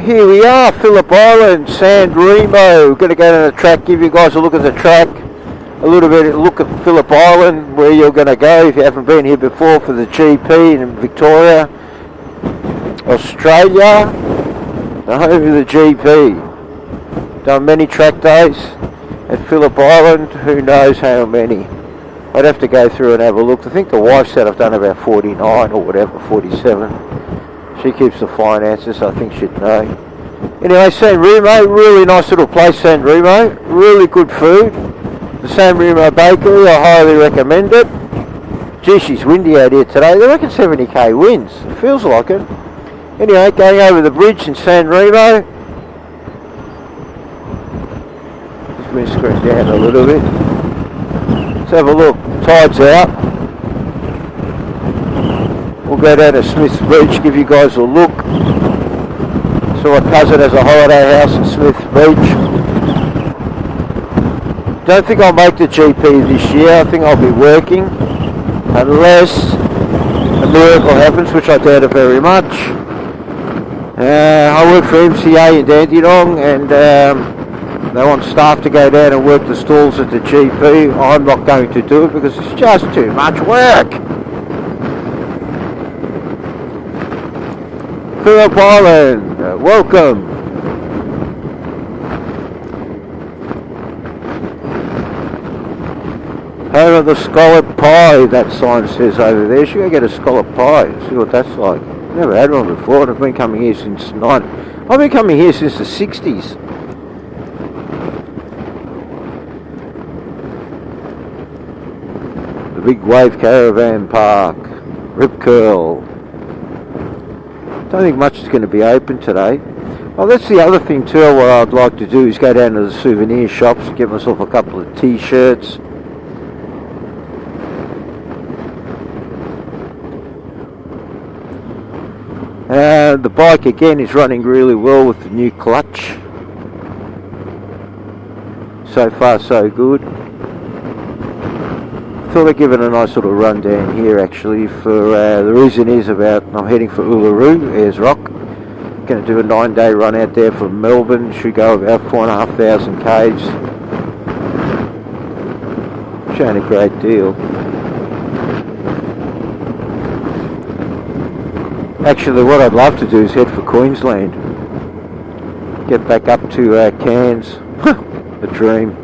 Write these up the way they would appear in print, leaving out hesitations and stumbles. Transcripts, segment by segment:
Here we are, Phillip Island, San Remo. Going to go down the track, give you guys a look at the track, a little bit of a look at Phillip Island, where you're going to go if you haven't been here before for the GP in Victoria, Australia, the home of the GP. Done many track days at Phillip Island, who knows how many. I'd have to go through and have a look. I think the wife said I've done about 49 or whatever, 47. She keeps the finances, so I think she'd know. Anyway, San Remo, really nice little place, San Remo. Really good food. The San Remo Bakery, I highly recommend it. Gee, she's windy out here today. They reckon 70k winds. It feels like it. Anyway, going over the bridge in San Remo. Just going to screen down a little bit. Let's have a look. Tide's out. We'll go down to Smith's Beach, give you guys a look. So my cousin has a holiday house in Smith's Beach. Don't think I'll make the GP this year. I think I'll be working unless a miracle happens, which I doubt it very much. I work for MCA in Dandenong, and they want staff to go down and work the stalls at the GP. I'm not going to do it because it's just too much work. Phillip Island, welcome. Home of the scallop pie, that sign says over there. Should go get a scallop pie, see what that's like. Never had one before, and I've been coming here since I've been coming here since the 60s. The Big Wave Caravan Park, Rip Curl. Don't think much is going to be open today. Oh, that's the other thing too. What I'd like to do is go down to the souvenir shops and get myself a couple of t-shirts. The bike again is running really well with the new clutch. So far so good. Thought I'd give it a nice little rundown here actually. For the reason is about I'm heading for Uluru, Ayers Rock. Going to do a 9-day run out there from Melbourne. Should go about 4,500 k's. Showing a great deal. Actually, what I'd love to do is head for Queensland. Get back up to Cairns. A dream.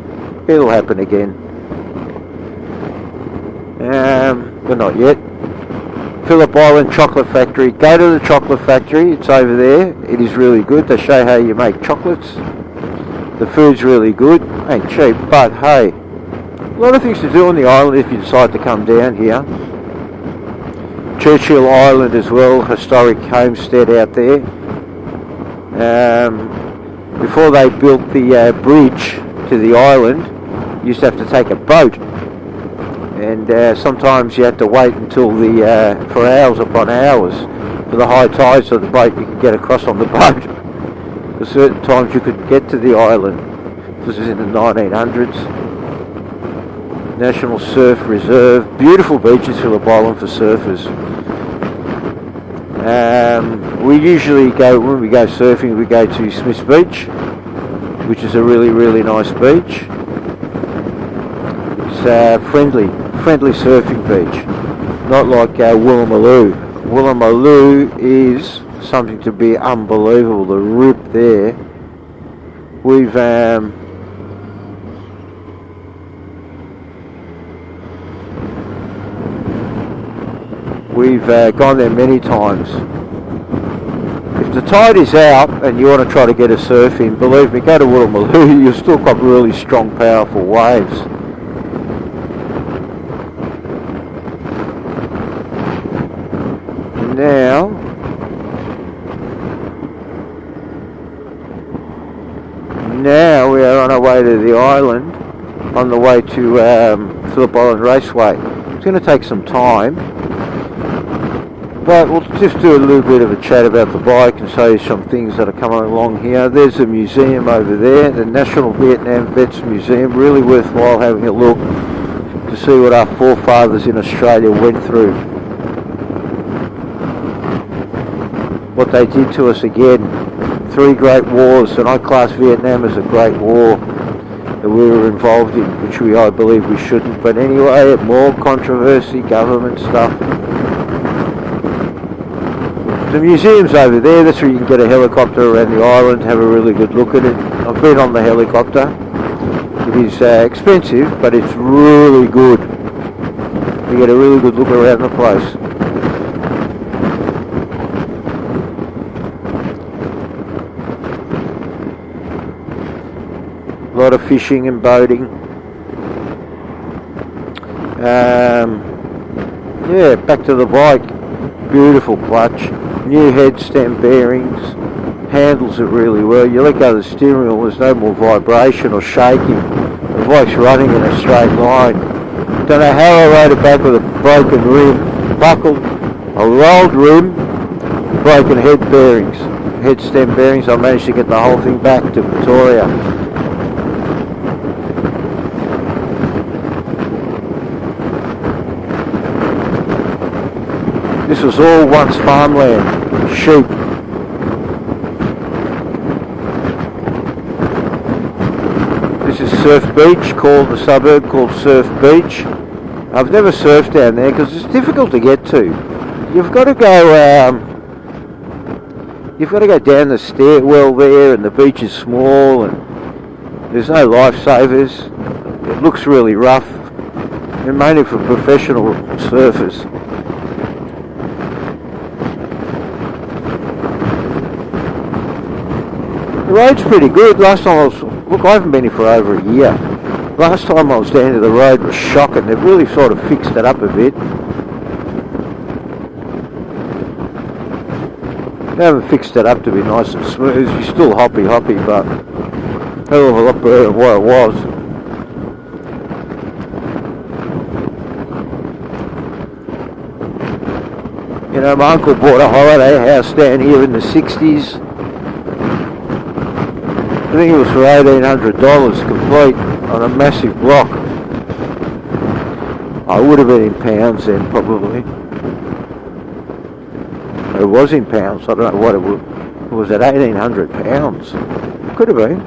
It'll happen again. But not yet. Phillip Island Chocolate Factory. Go to the chocolate factory. It's over there. It is really good. They show how you make chocolates. The food's really good. Ain't cheap, but hey, a lot of things to do on the island if you decide to come down here. Churchill Island as well. Historic homestead out there. Before they built the bridge to the island, you used to have to take a boat. And sometimes you had to wait until for hours upon hours for the high tide so the boat you could get across on the boat. At certain times you could get to the island. This is in the 1900s. National Surf Reserve. Beautiful beaches, Phillip Island for surfers. We usually go, when we go surfing, we go to Smith's Beach, which is a really, really nice beach. It's friendly surfing beach, not like Woolloomooloo. Woolloomooloo is something to be unbelievable. The rip there. We've gone there many times. If the tide is out and you want to try to get a surf in, believe me, go to Woolloomooloo. You've still got really strong, powerful waves. Now we are on our way to the island, on the way to Phillip Island Raceway. It's going to take some time, but we'll just do a little bit of a chat about the bike and show you some things that are coming along here. There's a museum over there, the National Vietnam Vets Museum. Really worthwhile having a look to see what our forefathers in Australia went through. What they did to us again 3 great wars, and I class Vietnam as a great war that we were involved in, which I believe we shouldn't. But anyway, more controversy, government stuff. The museum's over there. That's where you can get a helicopter around the island, have a really good look at it. I've been on the helicopter. It is expensive, but it's really good. You get a really good look around the place. A lot of fishing and boating. Yeah, back to the bike. Beautiful clutch. New head stem bearings. Handles it really well. You let go of the steering wheel, there's no more vibration or shaking. The bike's running in a straight line. Don't know how I rode it back with a broken rim. Buckled, a rolled rim, broken head bearings. Head stem bearings. I managed to get the whole thing back to Victoria. This was all once farmland, sheep. This is Surf Beach, called the suburb called Surf Beach. I've never surfed down there because it's difficult to get to. You've got to go down the stairwell there, and the beach is small, and there's no lifesavers. It looks really rough. They're mainly for professional surfers. The road's pretty good. Last time I haven't been here for over a year. Last time I was down here, the road was shocking. They've really sort of fixed it up a bit. They haven't fixed it up to be nice and smooth. You're still hoppy, but hell of a lot better than what it was. You know, my uncle bought a holiday house down here in the 60s. I think it was for $1,800 complete on a massive block. I would have been in pounds then, probably. It was in pounds. I don't know what it was. Was it £1,800? Could have been.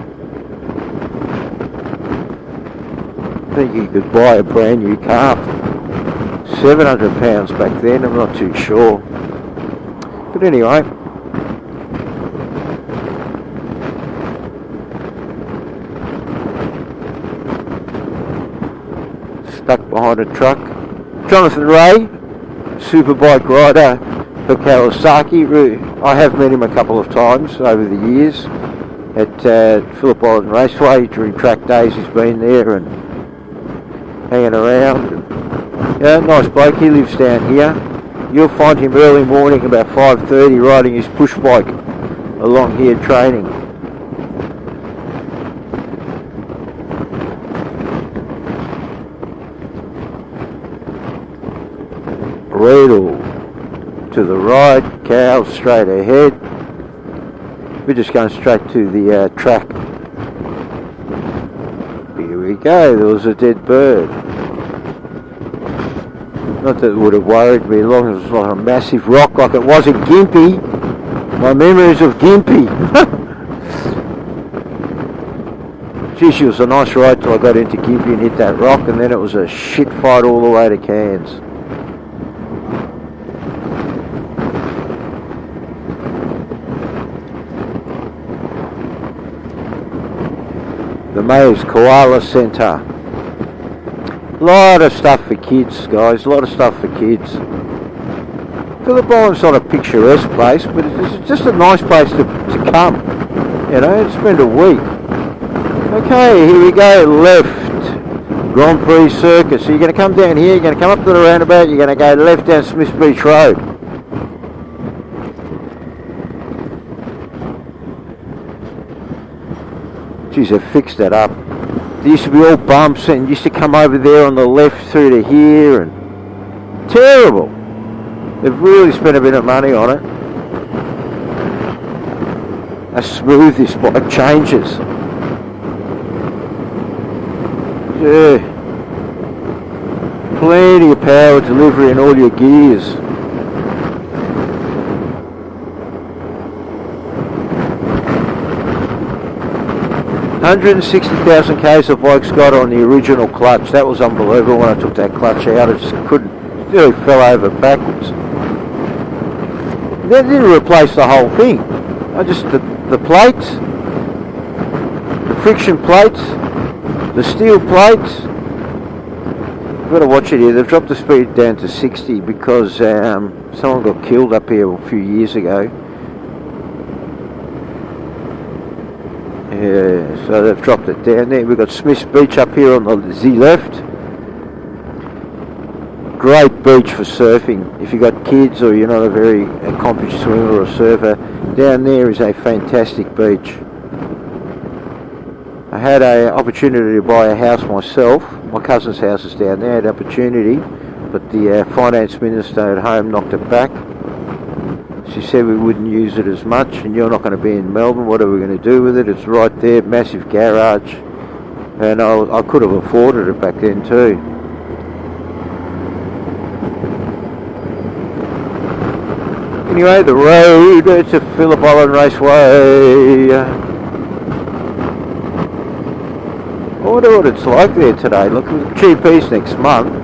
I think you could buy a brand new car for £700 back then. I'm not too sure. But anyway. Stuck behind a truck. Jonathan Ray, superbike rider for Kawasaki. I have met him a couple of times over the years at Phillip Island Raceway during track days. He's been there and hanging around. Yeah, nice bloke. He lives down here. You'll find him early morning about 5:30 riding his push bike along here training. Reedle to the right, cow straight ahead. We're just going straight to the track. Here we go, there was a dead bird. Not that it would have worried me as long as it was not a massive rock like it was in Gympie. My memories of Gympie. Gee, she was a nice ride till I got into Gympie and hit that rock, and then it was a shit fight all the way to Cairns. The Mayor's Koala Centre. A lot of stuff for kids, guys. A lot of stuff for kids. Phillip Island's not a picturesque place, but it's just a nice place to come. You know, to spend a week. Okay, here we go. Left. Grand Prix Circus. So you're going to come down here, you're going to come up to the roundabout, you're going to go left down Smith Beach Road. Geez, they've fixed that up. There used to be all bumps and used to come over there on the left through to here, and terrible. They've really spent a bit of money on it. How smooth this bike changes. Yeah. Plenty of power delivery in all your gears. 160,000 k's the bike's got on the original clutch. That was unbelievable when I took that clutch out. I just couldn't, really fell over backwards. They didn't replace the whole thing. I just, the plates, the friction plates, the steel plates. You've got to watch it here. They've dropped the speed down to 60 because someone got killed up here a few years ago. Yeah, so they've dropped it down there. We've got Smith's Beach up here on the left. Great beach for surfing. If you've got kids or you're not a very accomplished swimmer or surfer, down there is a fantastic beach. I had an opportunity to buy a house myself. My cousin's house is down there. I had an opportunity, but the finance minister at home knocked it back. She said we wouldn't use it as much, and you're not going to be in Melbourne. What are we going to do with it? It's right there, massive garage, and I could have afforded it back then too. Anyway, the road to Phillip Island Raceway. I wonder what it's like there today. Look, GP's next month.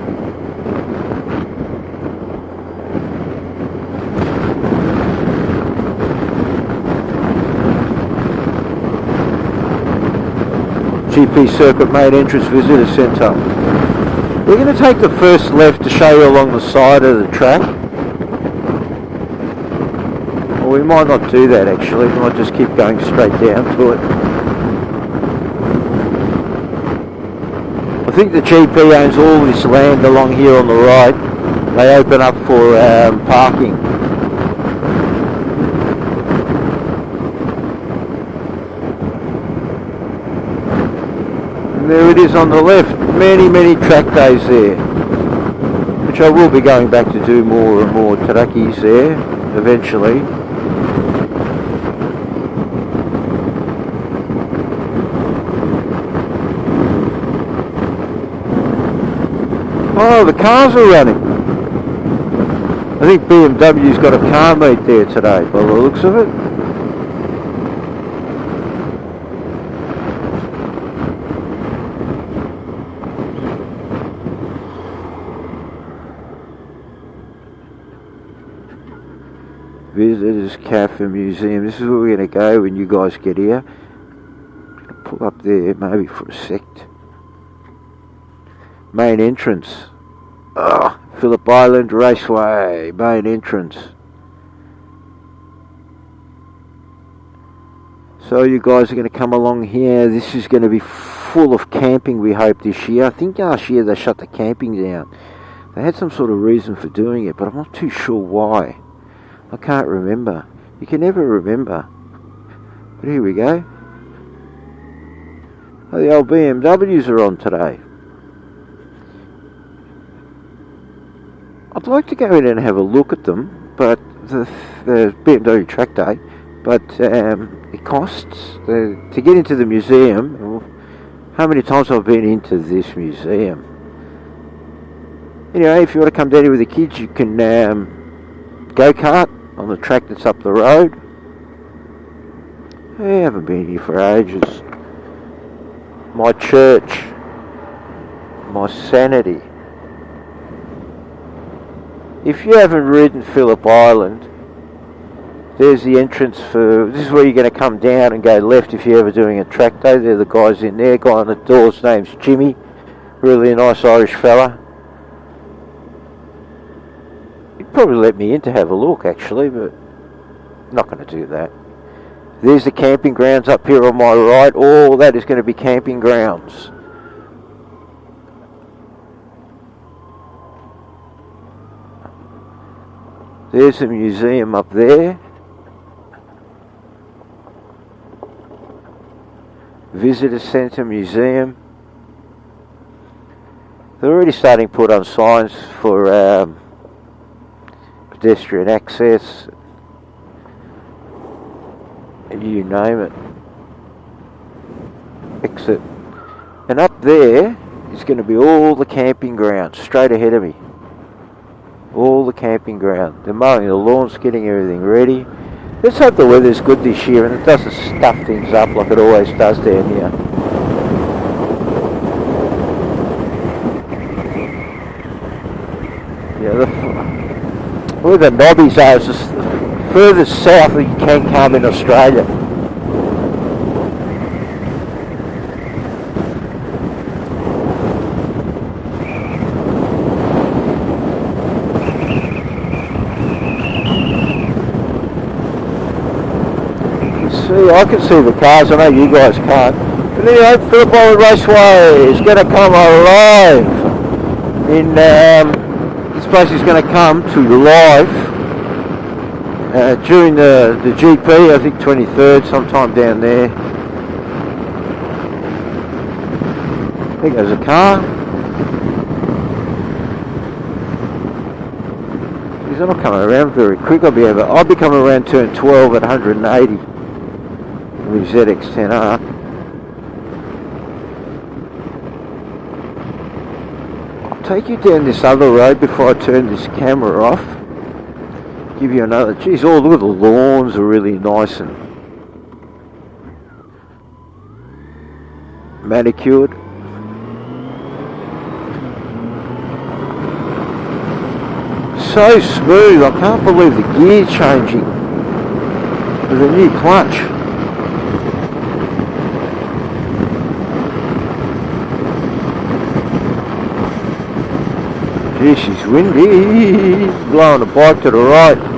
GP Circuit Main Entrance Visitor Centre. We're going to take the first left to show you along the side of the track. Well, we might not do that actually. We might just keep going straight down to it. I think the GP owns all this land along here on the right. They open up for parking. And there it is on the left. Many track days there, which I will be going back to do more and more trackies there eventually. Oh, the cars are running. I think BMW's got a car meet there today by the looks of it. Visitors Cafe Museum. This is where we're going to go when you guys get here. Pull up there maybe for a sec. Main entrance. Oh, Phillip Island Raceway. Main entrance. So you guys are going to come along here. This is going to be full of camping, we hope, this year. I think last year they shut the camping down. They had some sort of reason for doing it, but I'm not too sure why. I can't remember. You can never remember. But here we go. Oh, the old BMWs are on today. I'd like to go in and have a look at them, but the BMW track day, but it costs to get into the museum. How many times I've been into this museum? Anyway, if you want to come down here with the kids, you can go-kart on the track that's up the road. I haven't been here for ages. My church, my sanity. If you haven't ridden Phillip Island, there's the entrance for, this is where you're going to come down and go left if you're ever doing a track day. They're the guys in there. Guy on the door's name's Jimmy. Really a nice Irish fella. He'd probably let me in to have a look actually, but I'm not going to do that. There's the camping grounds up here on my right. All that is going to be camping grounds. There's a museum up there. Visitor Centre Museum. They're already starting to put on signs for pedestrian access. You name it. Exit. And up there is going to be all the camping grounds straight ahead of me. All the camping ground. They're mowing the lawns, getting everything ready. Let's hope the weather's good this year and it doesn't stuff things up like it always does down here. where the Nobbies are is the furthest south that you can come in Australia. See, I can see the cars, I know you guys can't. But anyway, Phillip Island Raceway is going to come alive. This place is going to come to life during the GP, I think 23rd, sometime down there. There goes a car. Geez, I'm not coming around very quick. I'll be coming around turn 12 at 180 with ZX-10R. Take you down this other road before I turn this camera off. Give you another. Geez, oh look at the lawns are really nice and manicured. So smooth. I can't believe the gear changing with a new clutch. Gee, she's windy, blowing the bike to the right.